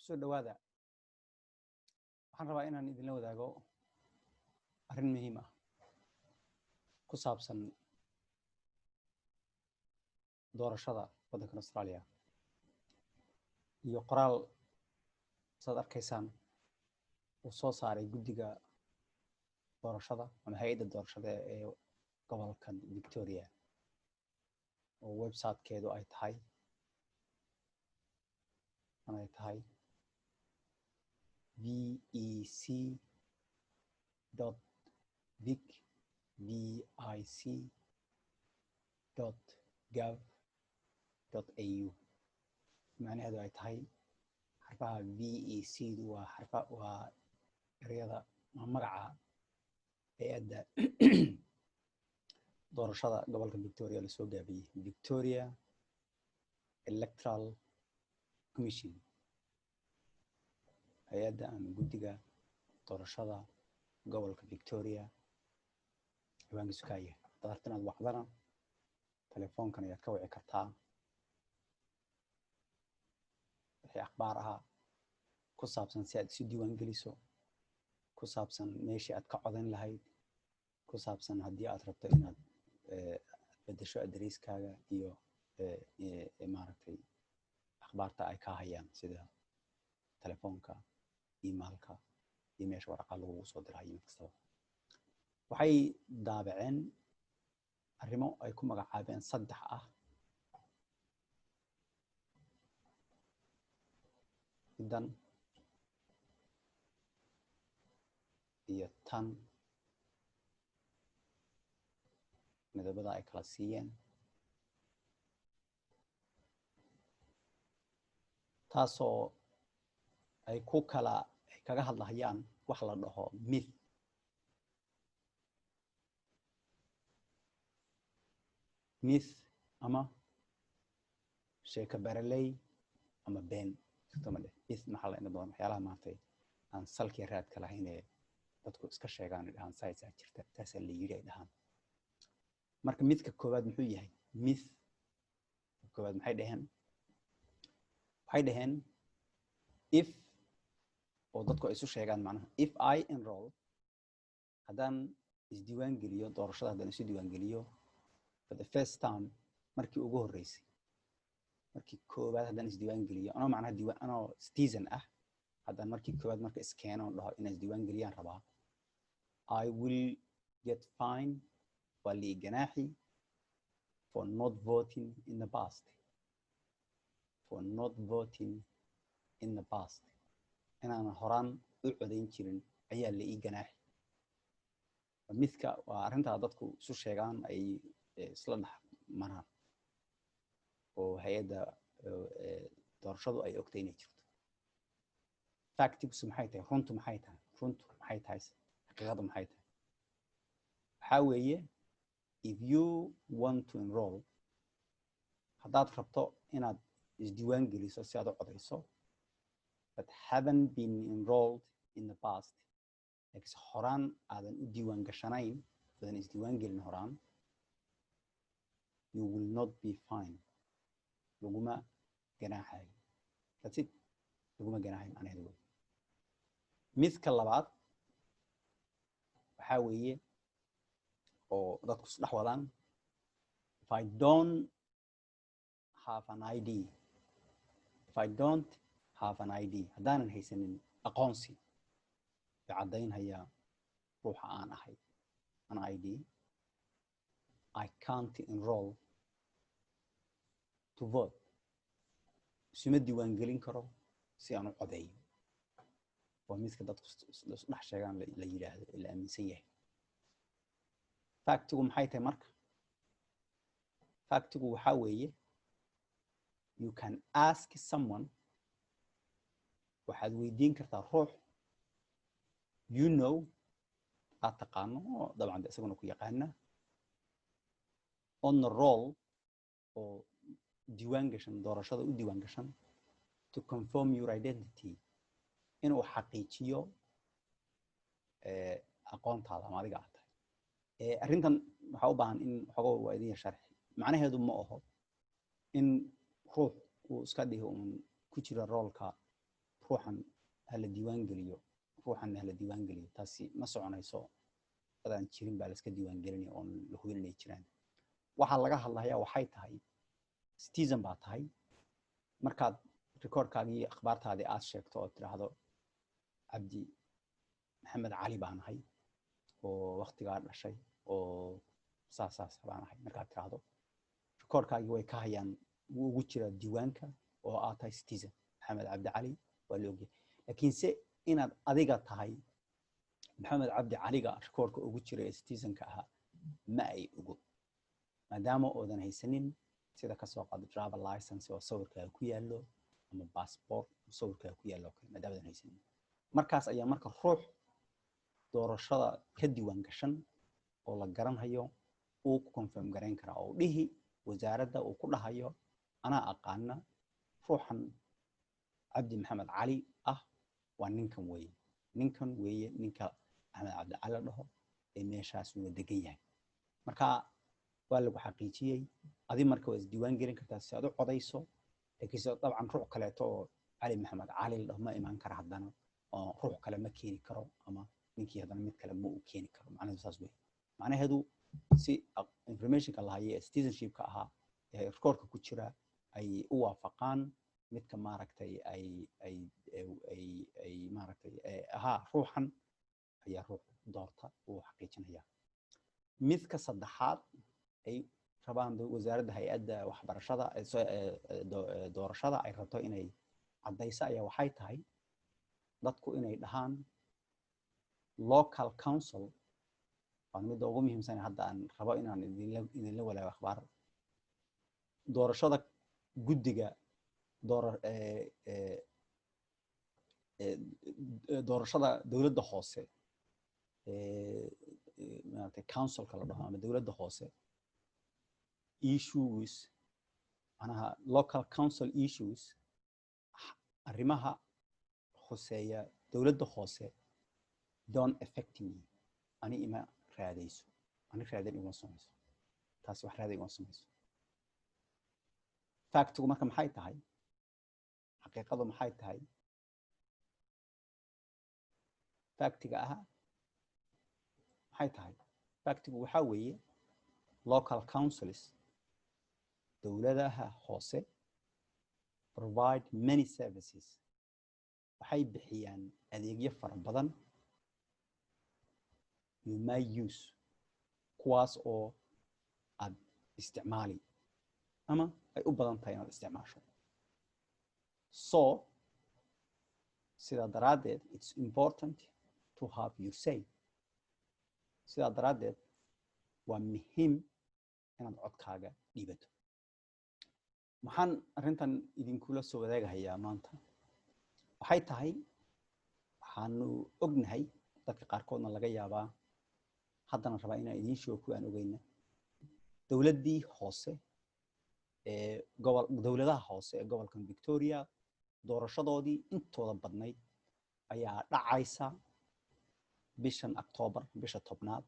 kusoo dhawaada waxaan rabaa inaan idinla wadaago arrin muhiim ah ku saabsan doorashada waddanka Australia iyo qoraal saad arkaysaan uu soo saaray guddiga doorashada ama hay'adda doorashada ee gobolkan Victoria oo website-keedu ay tahay vec.vic.gov.au macnaheedu ay tahay xarfaha VEC-du waa ereyada magaca hay'adda doorashada gobolka Victoria la soo gaabiyey Victoria Electoral Commission hay'adda ama guddiga doorashada gobolka Victoria ciwaankiisu ka yahay haddaad inaad wacdana telefoonkan ayaad ka wici kartaa wixii akhbaar aha ku saabsan si aad isu diiwaan geliso ku saabsan meeshii aad ka codayn lahayd ku saabsan haddii aad rabto inaad bedesho adreskaaga iyo maaragtay akhbaarta ay ka hayaan sida telefoonka emailka iyo meesha waraqa lagu soo diray email kastaba waxay daabaceen arrimo ay ku magacaabeen 3 ah dan iyo tan midabada ay kala siiyeen taasoo ay kaga hadlayaan wax la dhaho myth ama sheeko baraley ama been myth maxaa la dhahaa waxyaalaha maantay aan salkii raadka lahayn ee dadku iska sheegaan dhahan science jirta taas la yiri ay dhahan marka mythka koowaad muxuu yahay myth koowaad maxay dhaheen if oo dadku ay isu sheegaan macnaha if I enroll haddaan isdiiwaan geliyo doorashada haddaan isu diiwaan geliyo for the first time markii ugu horeysay markii koowaad haddaan isdiiwaan geliyo anoo macnaha anoo citizen ah haddaan markii koowaad marka iskeeno dhaho inaan isdiiwaan geliyaan rabaa I will get fined waa lii ganaaxi for not voting in the past inaan horaan u codayn jirin ayaa la ii ganaaxi midka waa arrintaa dadku isu sheegaan ay isla dhex maraan oo hay'adda doorashadu ay ogtay inay jirto factigiisu maxay tahay runtu maxay tahay xaqiiqadu maxay tahay waxaa weeye if you want to enroll haddaad rabto inaad isdiiwaan geliso si aad u codayso but haven't been enrolled in the past laakiin horaan aadan u diiwaan gashanayn aadan isdiiwaan gelin horaan you will not be fined laguma ganaaxayo that's it laguma ganaaxayo macnaheedu wey midka labaad waxaa weeye oo dadku is dhex wadaan if I don't have an ID haddaanan haysanin aqoonsi caddaynaya ruuxa aan ahay an ID I can't enroll to vote isuma diiwaan gelin karo si aan u codeeyo waa midka dadku is dhex sheegaan la yidhaahdo la aaminsan yahay factigu maxay tahay marka factigu waxaa weeye you can ask someone waxaad weydiin kartaa ruux you know aad taqaano dabcan isaguna ku yaqaana on the roll oo diiwaan gashan doorashada u diiwaan gashan to confirm your identity inuu xaqiijiyo aqoontaada ama adiga aad tahay arrintan waxaa u baahan in xogo waa idin sharxi macnaheedu ma aho in ruux uu iska dhigo ku jira roolka ruuxan hala diiwaan geliyo ruuxan hala diiwaan geliyo taasi ma soconayso dadaan jirin baa la iska diiwaan gelinaya oo la hubin inay jiraan waxa laga hadlayaa waxay tahay citizen baa tahay markaad recordkaagii iyo akhbaartaadii aad sheegto oo tiraahdo cabdi maxamed cali baan ahay oo waqtigaa dhashay oo saas baan ahay markaad tiraahdo recordkaagii way ka hayaan wuu ugu jiraa diiwaanka oo aad tahay citizen maxamed cabdi cali waa la ogyahay laakiinse inaad adiga tahay maxamed cabdi caliga recordka ugu jira ee citizenka ahaa ma ay ogo maadaama oodan haysanin sida ka soo qaado driver license oo sawirkaaga ku yaallo ama passport oo sawirkaaga ku yaallo kale maadaama oodan haysanin markaas ayaa marka ruux doorashada ka diiwaan gashan oo la garanhayo uu ku confirm garayn karaa oo dhihi wasaaradda uu ku dhahayo anaa aqaana ruuxan cabdi maxamed cali ah waa ninkan weeye ninka maxamed cabdi cali la dhaho ee meeshaas uu degan yahay marka waa lagu xaqiijiyay adi marka waa isdiiwaan gelin kartaa si aad u codayso laakiinse dabcan ruux kaleeto oo cali maxamed cali la dhaho ma imaan kara haddana oo ruux kale ma keeni karo ama ninkii haddana mid kale ma uu keeni karo macnaheedu saas weeye macnaheedu si informationka la hayo ee citizenshipka ahaa ee recordka ku jira ay u waafaqaan midka maaragtay ay maaragtay ahaa ruuxan ayaa ruux doorta uu xaqiijinaya midka saddexaad ay rabaan wasaaradda hay-adda waxbarashada doorashada ay rabto inay caddayso ayaa waxay tahay dadku inay dhahaan local council waan midda ugu muhiimsan hadda aan rabo inaan idinla walaago akhbaar doorashada guddiga doorashada dowladda hoose maaragtay councilka la dhaho ama dowladda hoose issues manaha local council issues arrimaha khuseeya dowladda hoose don't affect me ani ima raadayso ani raadin iguma samayso taasi wax raadin iguma samayso factigu marka maxay tahay xaqiiqadu maxay tahay factiga aha maxay tahay factigu waxaa weeye local councils dowladaha hoose provide many services waxay bixiyaan adeegyo fara badan you may use kuwaas oo aad isticmaali ama ay u badan tahay inaad isticmaasho so sidaa daraaddeed it's important to have your say sidaa daraaddeed waa muhiim inaad codkaaga dhiibato maxaan arrintan idinkula soo wadaagahayaa maanta waxay tahay waxaanu ognahay dadka qaarkoodna laga yaabaa haddana rabaa inaan idiin sheego kuwa aan ogeyna dowladdii hoose dowladaha hoose ee gobolkan Victoria doorashadoodii intooda badnayd ayaa dhacaysa bishan October bisha 10aad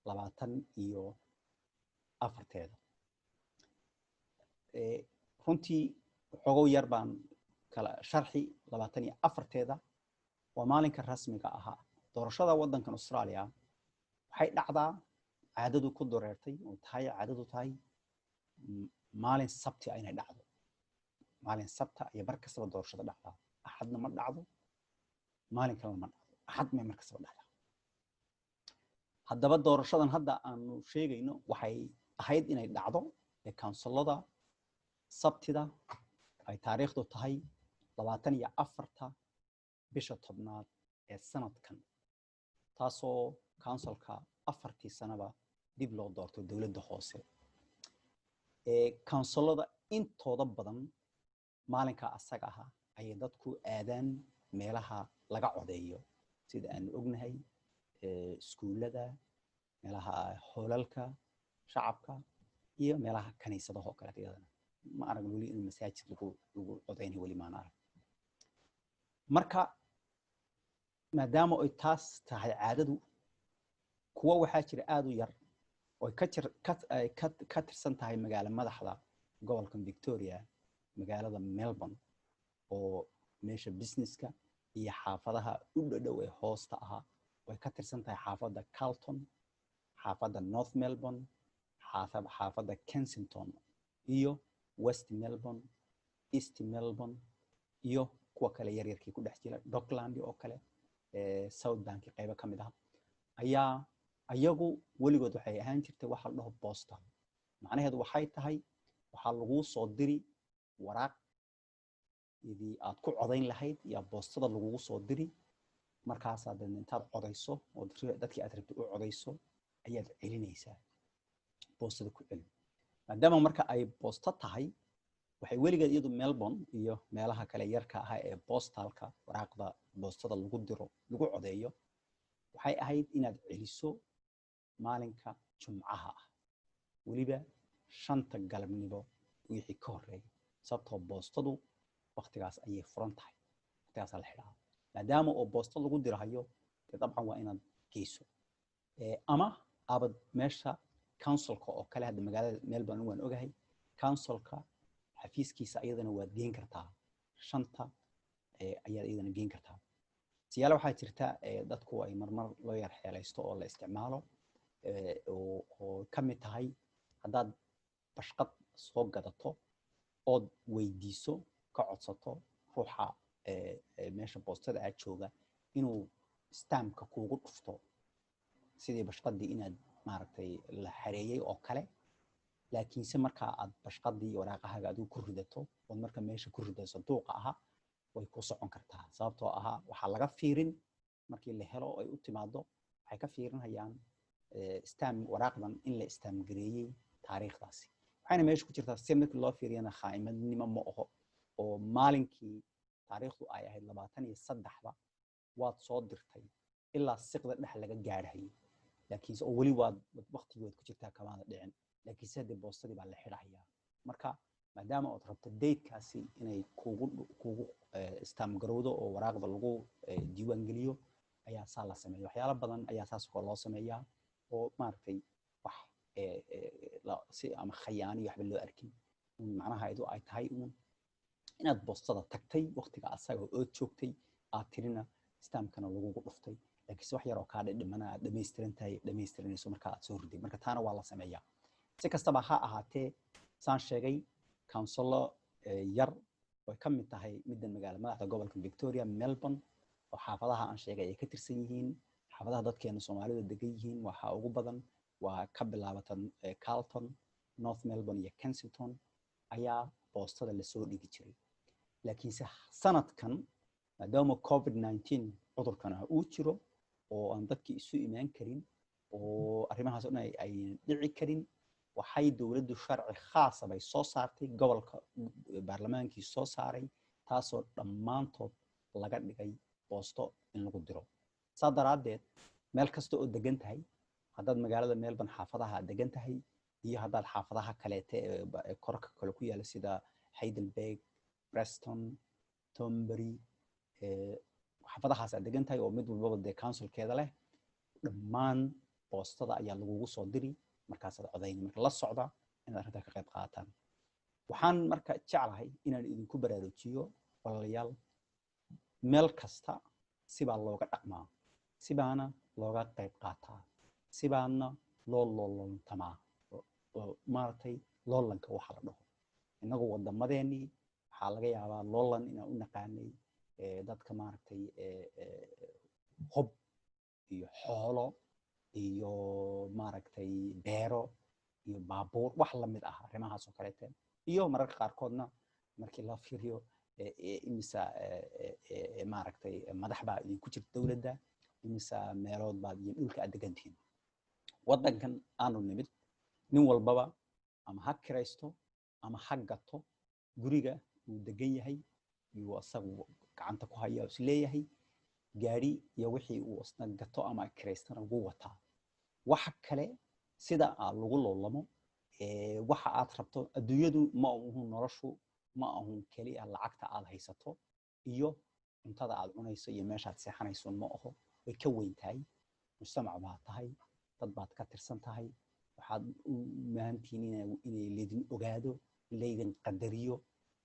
24 runtii xogow yar baan kala sharxi 24 waa maalinka rasmiga ahaa doorashada waddankan Australia waxay dhacdaa caadadu ku doreertay oo tahay caadadu tahay maalin sabti ay dhacdo maalin sabta iyo mar kastaba doorashada dhacdaa axadna ma dhacdo maalin kale ma dhacdo axad ma mar kastaba dhacdaa haddaba doorashadan hadda aanu sheegayno waxay ahayd inay dhacdo ee councilada sabtida ay taariikhdu tahay 24 bisha 10aad ee sanadkan taasoo councilka 4tii sanaba dib loo doorto dowladda hoose councilada intooda badan maalinka asaga ah ay dadku aadaan meelaha laga codeeyo sida aan ognahay iskuulada meelaha hoolalka shacabka iyo meelaha kaniisadaha oo kale iyadana ma arag wali in masaajid lagu codeynayo wali ma arag marka maadaama ay taas tahay caadadu kuwa waxaa jira aad u yar oo ka tirsan tahay magaalo madaxda gobolkan Victoria magaalada Melbourne oo meesha businesska iyo xaafadaha u dhow ee hoosta ahaa way ka tirsan tahay xaafadda Carlton, xaafadda North Melbourne, xaafadda Kensington iyo West Melbourne, East Melbourne iyo kuwa kale yaryarkii ku dhex jira Dockland oo kale South Bank qaybo ka mid ah ayaa ayagu weligood waxay ahaan jirtay waxa la dhaho postal. macnaheedu waxay tahay waxaa lagu soo diri waraaq idii aad ku codayn lahayd iyo boostada lagugu soo diri markaas aad intaad codayso oo dadkii aad rabtay u codayso ayaad celinaysaa boostada ku celin. maadaama marka ay boosto tahay waxay weligeed iyadu Melbourne iyo meelaha kale yarka ah ee postalka waraaqda boostada lagu diro lagu codeeyo waxay ahayd inaad celiso maalinka Jumcaha ah weliba 5 galabnimo wixii ka horeeyay sababtoo boostadu waqtigaas ayay furan tahay waqtigaas la xidhaa maadaama oo boosto lagu dirahayo dabcan waa inaad geyso ama abad meesha councilka oo kale hadda magaalada Melbourne waan ogahay councilka xafiiskiisa ayadana waad geen kartaa 5 ayaad iyadana geen kartaa. siyaalo waxaa jirta dadku ay marmar loo yar xeelaysto oo la isticmaalo oo ka mid tahay haddaad bashqad soo gadato ood weydiiso ka codsato ruuxa meesha boostada aad jooga inuu stampka kuugu dhufto sidii bashqadii inaad maaragtay la xareeyay oo kale laakiinse marka aad bashqadii waraaqahaaga adigu ku ridato oo marka meesha ku ridato sanduuqa aha way ku socon kartaa sababtoo aha waxaa laga fiirin markii la helo ay u timaado waxay ka fiirinayaan stamp waraaqdan in la stamp gareeyay taariikhdaasi waxayna meesha ku jirtaa si markii loo fiiriyana khaa'imadnimo ma aho oo maalinkii taariikhdu ay ahayd 23ba waad soo dirtay ilaa siqda dhex laga gaadhay laakiin oo wali waad waqtigood ku jirtaa kamaada dhicin laakiin sidii boostadii baa la xidhayaa marka maadaama aad rabto date-kaasi inay kuugu stamp garowdo oo waraaqda lagu diiwaan geliyo ayaa saa la sameeyaa waxyaalo badan ayaa saas loo sameeyaa oo maaragtay wax si ama khayaani waxba loo arkin macnaha ay tahay inaad boostada tagtay waqtiga asaga oo joogtay aad tirina stampkana lagugu dhuftay laakiin wax yar oo ka dhimana aad dhameystiranayso marka aad soo riday marka taana waa la sameeyaa. si kastaba ha ahaatee saan sheegay councillo yar way ka mid tahay midda magaalada madaxda gobolka Victoria Melbourne oo xaafadaha aan sheegay ay ka tirsan yihiin xaafadaha dadkeena Soomaalida degan yihiin waxa ugu badan waa ka bilaabatan Carlton, North Melbourne iyo Kensington ayaa boostada la soo dhigi jiray laakiin sanadkan maadaama COVID-19 cudurkana uu jiro oo aan dadkii isu imaan karin oo arrimahaas oo ay dhici karin waxay dawladdu sharci khaas ah bay soo saartay gobolka baarlamaankii soo saaray taasoo dhammaantood laga dhigay boosto in lagu diro saadaradeed meel kasta oo degan tahay haddaad magaalada Melbourne xaafadaha degan tahay iyo haddaad xaafadaha kaleete korka kale ku yaala sida Heidelberg, Preston, Thornbury xaafadahaas aad degan tahay oo mid walba de councilkeeda leh dhammaan boostada ayaa lagugu soo diri markaas aad codayn marka la socda inaad arrinta ka qayb qaataan. waxaan marka jeclahay inaan idinku baraarujiyo walaalayaal meel kasta sibaa looga dhaqmaa sibaana looga qayb qaataa sibaana loo loolontamaa maartay loolanka waxa la dhaho inagu wadamadeeni waxaa laga yaabaa loolan inaan u naqaanay dadka maartay hob iyo xoolo iyo maaragtay beero iyo baabuur wax la mid ah arrimahaas oo kale iyo mararka qaarkoodna markii la fiiriyo imisa maaragtay madax baa idinku jirta dawladda imisa meelood baa iyo dhulka aad degantiin wadankan aanu nimid nin walbaba ama ha kiraysto ama ha gato guriga uu degan yahay iyo asagu gacanta ku haya is leeyahay gaari iyo wixii uu asna gato ama kiraystana ugu wataa waxa kale sida lagu loolamo waxa aad rabto adduunyadu ma ahu noloshu ma ahu kaliya lacagta aad haysato iyo cuntada aad cunayso iyo meeshaad seexanayso ma aho way ka weyn tahay mujtamac baa tahay dad baad ka tirsan tahay waxaad u maahantiin inay leedin ogaado leedin qadariyo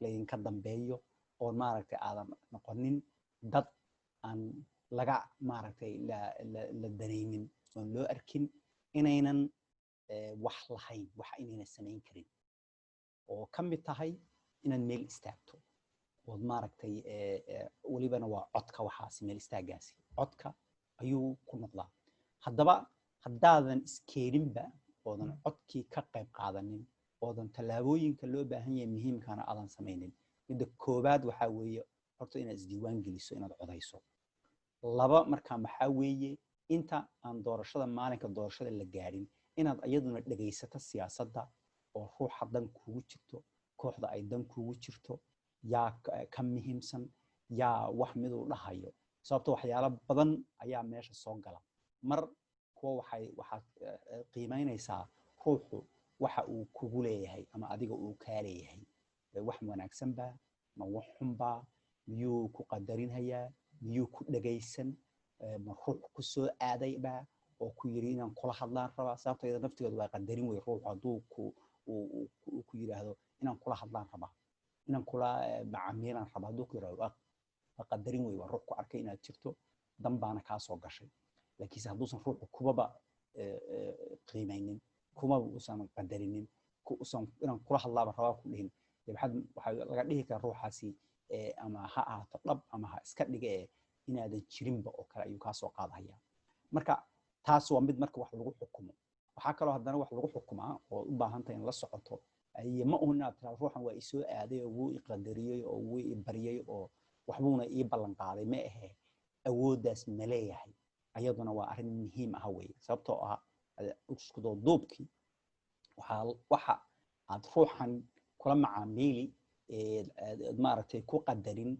leedin ka dambeeyo oo maaragtay aadan noqonin dad aan laga maaragtay la danaynin oon loo arkin inaynan wax lahayn wax inaynan samayn karin oo ka mid tahay inaad meel istaagto ood maaragtay welibana waa codka waxaasi meel istaagaasi codka ayuu ku noqdaa haddaba haddaadan iskeeninba oodan codkii ka qayb qaadanin oodan tallaabooyinka loo baahan yahay muhiimkana aadan samaynin midda koowaad waxaa weeye horta inaad isdiiwaan geliso inaad codayso laba markaa maxaa weeye inta aan doorashada maalinka doorashada la gaadhin inaad iyaduna dhegaysato siyaasadda oo ruuxa dan kuugu jirto kooxda ay dan kuugu jirto yaa ka muhiimsan yaa wax miduu dhahayo sababto waxyaalo badan ayaa meesha soo gala mar kuwa waxaad qiimaynaysaa ruuxu waxa uu kugu leeyahay ama adiga uu kaa leeyahay wax wanaagsan baa ma wax xun baa miyuu ku qadarinhayaa miyuu ku dhagaysan ma ruux ku soo aaday baa oo ku yiri inaan kula hadlaan rabaa sababtoo iyada naftigeedu waa qadarin way ruux hadduu ku yiraahdo inaan kula hadlaan rabaa inaan kula macaamilaan rabaa hadduu ku yiraahdo waa qadarin way waa ruux ku arkay inaad jirto dan baana kaa soo gashay laakiinse hadduusan ruuxu kubaba qiimaynin kumaba uusan qadarinin inaan kula hadlaaba rabaa ku dhihin waxaa laga dhihi karaa ruuxaasi ama ha ahaato dhab ama ha iska dhige inaadan jirinba oo kale ayuu kaa soo qaadahaya marka taas waa mid marka wax lagu xukumo waxaa kaloo haddana wax lagu xukumaa oo u baahan tahay in la socoto ma uhun inaad tiraahdo ruuxan waa isoo aaday oo wuu i qadariyey oo wuu i baryey oo waxbuuna ii ballan qaaday ma ahe awooddaas ma leeyahay ayaduna waa arrin muhiim ah weeye sababtoo ah iskudoo duubkii waxa aad ruuxan kula macaamiili maaragtay ku qadarin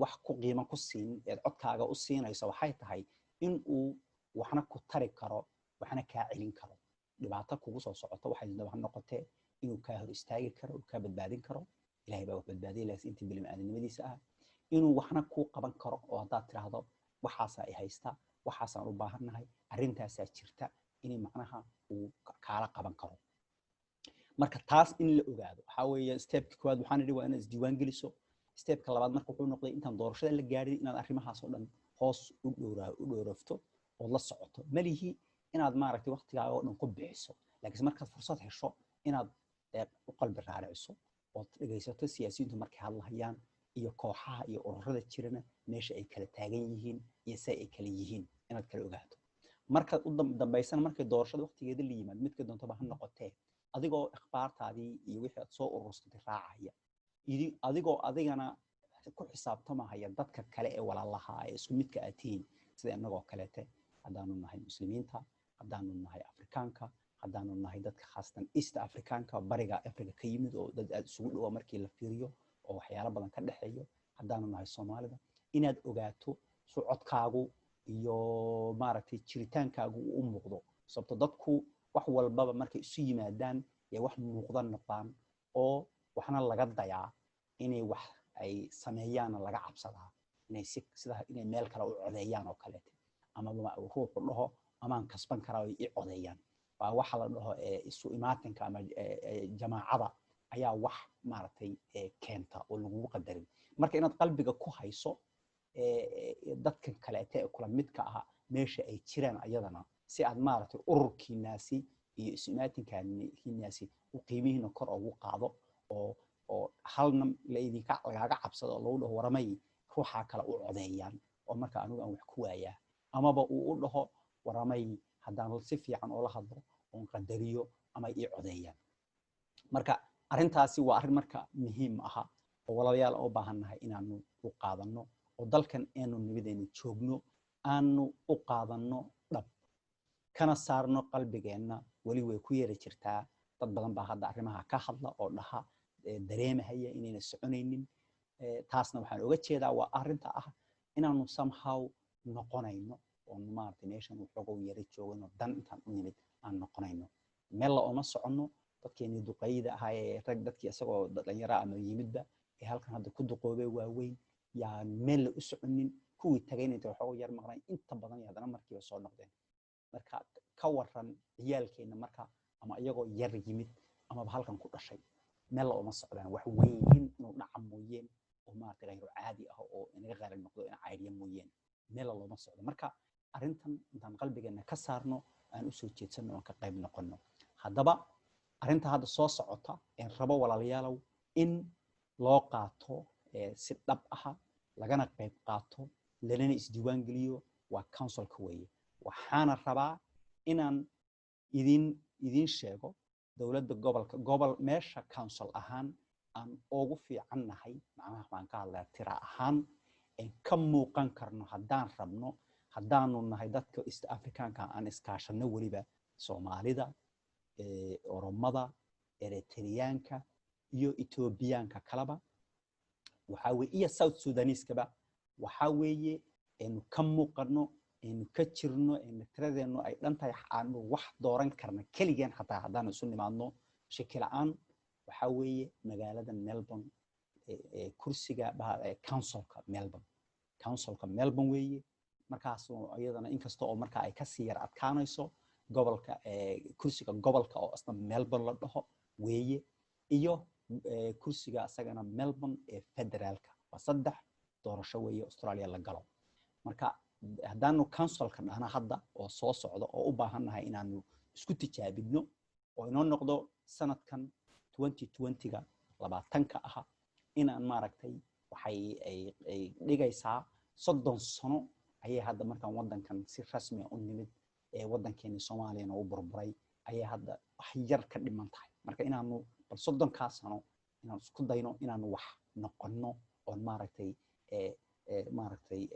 wax ku qiimo ku siin codkaaga u siinayso waxay tahay in uu waxna ku tari karo waxna kaa celin karo dhibaato kugu soo socoto waxay daba noqotee inuu kaa hor istaagi karo uu kaa badbaadin karo ilaahay baa wax badbaadiyay laakiin intii bilmaadinimadiisa ah inuu waxna ku qaban karo oo haddaad tiraahdo waxaasa ay haysta waxaasaan u baahannahay arrintaasaa jirta inay macnaha uu kaala qaban karo marka taas in la ogaado waxaa weeye stepka koowaad waxaan idhi waa inaad isdiiwaan geliso stepka labaad marka wuxuu noqday intaan doorashada la gaadhin inaad arrimahaas oo dhan hoos u dhoorafto oo la socoto malihi inaad maaragtay waqtigaaga oo dhan ku bixiso laakiin markaad fursad hesho inaad u qalbi raariciso oo dhagaysato siyaasiyiintu markay hadlayaan iyo kooxaha iyo ururada jirana meesha ay kala taagan yihiin iyo say ay kala yihiin inaad kala ogaato markaad u dambaysana markay doorashada waqtigeeda la yimaad midka doontaba ha noqotee adigoo ikhbaartaadii iyo wixii aad soo urursatay raacaya adigoo adigana ku xisaabtamahaya dadka kale ee walaalaha ee isku midka aad tihiin sida innagoo kaleete haddaanu nahay muslimiinta haddaanu nahay afrikaanka haddaanu nahay dadka khaasatan east afrikaanka bariga afrika ka yimid oo dad aad isugu dhowa markii la fiiriyo oo waxyaalo badan ka dhexeeyo haddaanu nahay soomaalida inaad ogaato su codkaagu iyo maaragtay jiritaankaagu u muuqdo sababto dadku wax walbaba markay isu yimaadaan ee wax muuqdan noqdaan oo waxna laga dayaa inay wax ay sameeyaan laga cabsadaa inay sida inay meel kale u codeeyaan oo kale ama ruuxu dhaho amaan kasban karaa ay codeeyaan waa waxa la dhaho isu imaatinka ama jamaacada ayaa wax maaragtay keenta oo lagu qadarin marka inaad qalbiga ku hayso dadkan kaleete ee kula midka ah meesha ay jiraan ayadana si aad maaragtay ururkiinaasi iyo isu imaatinkaasi u qiimihiina kor ugu qaado oo halna lagaaga cabsado oo lagu dhaho waramay ruuxaa kale u codeeyaan oo marka anigu aan wax ku waayaa amaba uu u dhaho waramay haddaan si fiican oo la hadlo oon qadariyo ama ii codeeyaan marka arrintaasi waa arrin marka muhiim aha oo walaalayaal u baahannahay inaanu u qaadanno oo dalkan aanu nimadeena joogno aanu u qaadanno dhab kana saarno qalbigeenna weli way ku yeeri jirtaa dad badan baa hadda arrimaha ka hadla oo dhaha dareemahaya inayna soconaynin taasna waxaan uga jeedaa waa arrinta ah inaanu somehow noqonayno oo maaragtay meeshan waxoogow yara joogano dan intaan u nimid aan noqonayno meel la uma soconno dadkeeni duqayda ahaa ee rag dadkii isagoo dhalinyaro ama yimidba ee halkan hadda ku duqoobay waaweyn yaa meel la u soconin kuwii tagayna inta waxoogow yar maqnay inta badan iyo haddana markiiba soo noqdeen marka ka waran ciyaalkeena marka ama iyagoo yar yimid amaba halkan ku dhashay meel la uma socdaan wax weyn inuu dhaca mooyeen oo maaragtay غير caadi ah oo inaga qaaran noqdo in caadiya mooyeen meel looma socdo marka arrintan intaan qalbigeena ka saarno aan u soo jeedsano oo ka qayb noqono haddaba arrinta hadda soo socota in rabo walaalayaalow in loo qaato si dhab ah lagana qayb qaato lana isdiiwaan geliyo waa councilka weeye waxaana rabaa inaan idin sheego dawladda gobol meesha council ahaan aan ugu fiicannahay macnaha waxaan ka hadlaa tira ahaan in ka muuqan karno haddaan rabno haddaanu nahay dadka East Africaanka aan iskaashano waliba Soomaalida Oromada Eritreanka iyo Ethiopianka kalaba waxa weeye iyo South Sudanese-kaba waxa weeye in ka muuqano in ka jirno in tiradeenu ay dhantahay aanu wax dooran karna kaliyan xataa haddaan isu nimaadno shakila'aan waxa weeye magaalada Melbourne kursiga councilka Melbourne weeye markaas iyadana inkastoo oo marka ay ka sii yar adkaanayso gobolka kursiga gobolka oo asna Melbourne la dhaho weeye iyo kursiga asagana Melbourne federaalka waa saddex doorasho weeye Australia la galo marka haddaanu councilka dhana hadda oo soo socdo oo u baahannahay inaanu isku tijaabino oo inoo noqdo sanadkan 2020ga 20ka ah inaan maaragtay waxay ay dhigaysaa 30 sano ayay hadda markaan wadankan si rasmi ah u nimid wadankeena Soomaaliya oo burburay ayay hadda wax yar ka dhiman tahay marka inaanu bal 30 sano inaan isku dayno inaanu wax noqono oo maaragtay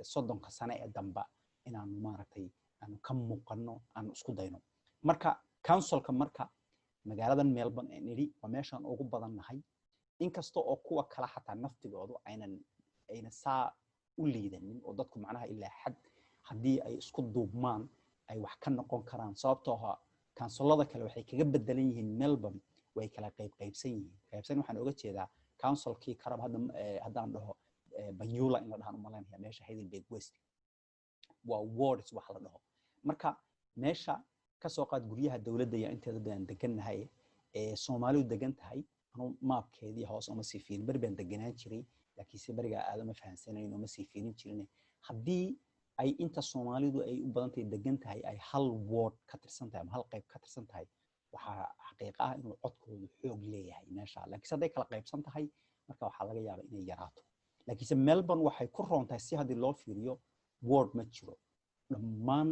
soddonka sano ee damba inaanu maaragtay aanu ka muuqano aan isku dayno marka councilka marka magaalada Melbourne ee niri waa meeshan ugu badannahay inkastoo oo kuwa kala xataa naftigoodu ayna saa u liidanin oo dadku macnaha ilaa xad haddii ay isku duubmaan ay wax ka noqon karaan sababtoo ah councilada kale waxay kaga bedelan yihiin Melbourne way kala qaybsan yihiin qaybsan waxaan uga jeedaa councilkii karab haddaan dhaho Banyula in la dhahan umaleynaya meesha Heidelberg West waa wards wax la dhaho marka meesha ka soo qaad guryaha dawladda iyo inteeda badan degannahay Soomaalidu degan tahay anu maapkeedii hoos uma sii fiirin barbaan deganaan jiray laakiin si bariga aadama fahansanayn uma sii fiirin jirin haddii ay inta Soomaalidu ay u badan tahay degan tahay ay hal ward ka tirsan tahay hal qayb ka tirsan tahay waxa xaqiiqo ah inuu codkoodu xoog leeyahay meesha laakiin haday kala qaybsan tahay marka waxa laga yaabaa inay yaraato laakiin Melbourne waxay ku roontahay si hadii loo fiiriyo ward ma jiro dhammaan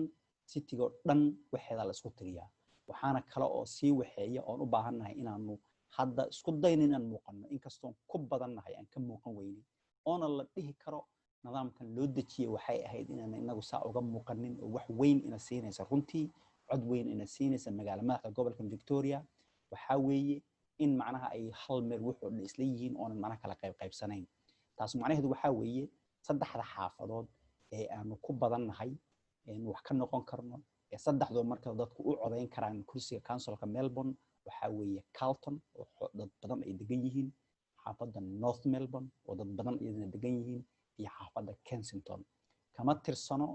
city-ga dhan waxeeda la isku tiriyaa waxaana kale oo sii waxeeya oo u baahannahay inaanu hadda isku dayno inaan muuqano inkastoo ku badannahay aan ka muuqan weynin oona la dhihi karo nidaamkan loo dejiyay waxay ahayd inaan inagu saa uga muuqanin oo wax weyn ina siinaysa runtii cod weyn ina siinaysa magaalada madaxda gobolka Victoria waxa weeye in macnaha ay hal meel wuxuu isla yihiin oo macnaha kala qaybsanayn taas macnaheedu waxa weeye saddexda xaafadood ee aanu ku badannahay in wax ka noqon karno saddexdoo marka dadku u codeyn karaan kursiga councilka Melbourne waxa weeye Carlton oo dad badan ay degan yihiin xaafadda North Melbourne oo dad badan ay degan yihiin iyo xaafadda Kensington kama tirsano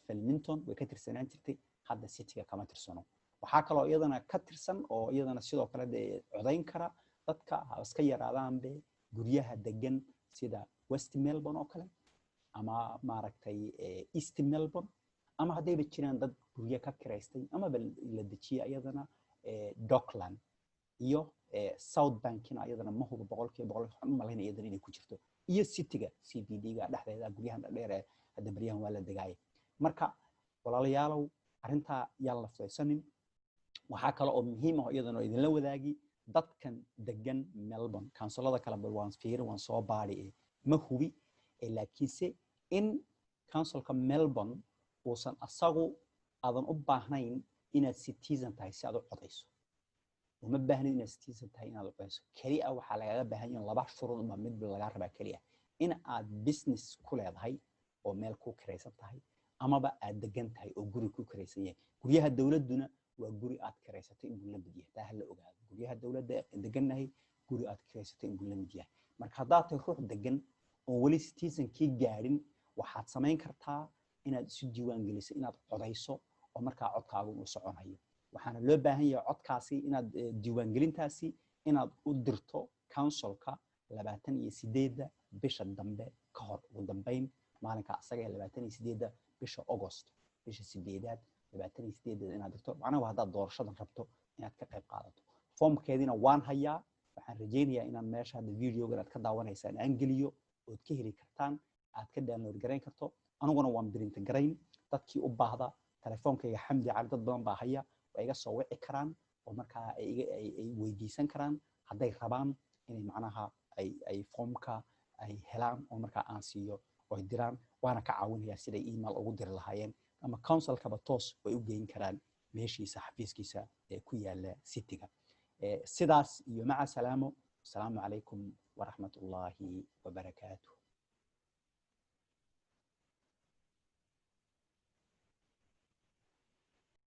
Flemington way ka tirsanaan jirtay hadda city-ga kama tirsano waxa kale oo iyadana ka tirsan oo iyadana sidoo kale codeyn kara dadka iska yaraadaanbe guryaha degan sida West Melbourne oo kale ama maaragtay East Melbourne ama hadayba jiraan dad guryo ka kireystay ama la dejiya iyadana Dockland iyo South Bankina iyadana ma hubo 100% waxaan u maleynaa iyadana inay ku jirto iyo city-ga CBD-ga dhexdeeda guryahan dheer hadda bariyahan waa la degaayay marka walaalayaalow arinta yaa la faysanin waxa kale oo muhiim ah iyadana idin la wadaagi dadkan degan Melbourne councilada kala balwaan fiirin waan soo baari ma hubi laakiinse in councilka Melbourne uusan asagu aadan u baahnayn inaad citizen tahay si aad u codayso uma baahnayn inaad citizen tahay inaad u codayso kaliya waxa laga baahan yahay laba shuruud ama mid laga rabaa kaliya in aad business ku leedahay oo meel ku kireysan tahay amaba aad degan tahay oo guri ku kireysan yahay guryaha dawladuna waa guri aad kireysatay in la mid yahay taa la ogaado guryaha dawladda degannahay guri aad kireysatay in la mid yahay marka haddaad tahay ruux degan oo wali citizen-kii gaarin waxaad samayn kartaa inaad isu diiwaan geliso inaad codayso oo markaa codkaagu uu soconayo waxaana loo baahan yahay codkaasi inaad diiwaan gelintaasi inaad u dirto councilka 28 bisha dambe ka hor ugu dambeyn maalinka asaga 28 bisha August bisha 8aad 28 inaad dhigto macnaheedu haddaad doorashadan rabto inaad ka qayb qaadato foomkeedina waan hayaa waxaan rajaynayaa inaan meesha hadda videogan aad ka daawanaysaan aan geliyo ood ka heli kartaan aad ka download garayn karto aniguna waan print garayn dadkii u baahda telefoonkayga xamdi cali dad badan baa haya way iga soo wici karaan oo markaa ay weydiisan karaan hadday rabaan inay macnaha ay foomka ay helaan oo markaa aan siiyo oo ay diraan waana ka caawinayaa siday email ugu diri lahaayeen ama councilkaba toos way u geyn karaan meeshiisa xafiiskiisa ee ku yaala cityga sidaas iyo maca salaamo asalaamu calaykum waraxmatullaahi wabarakaatuh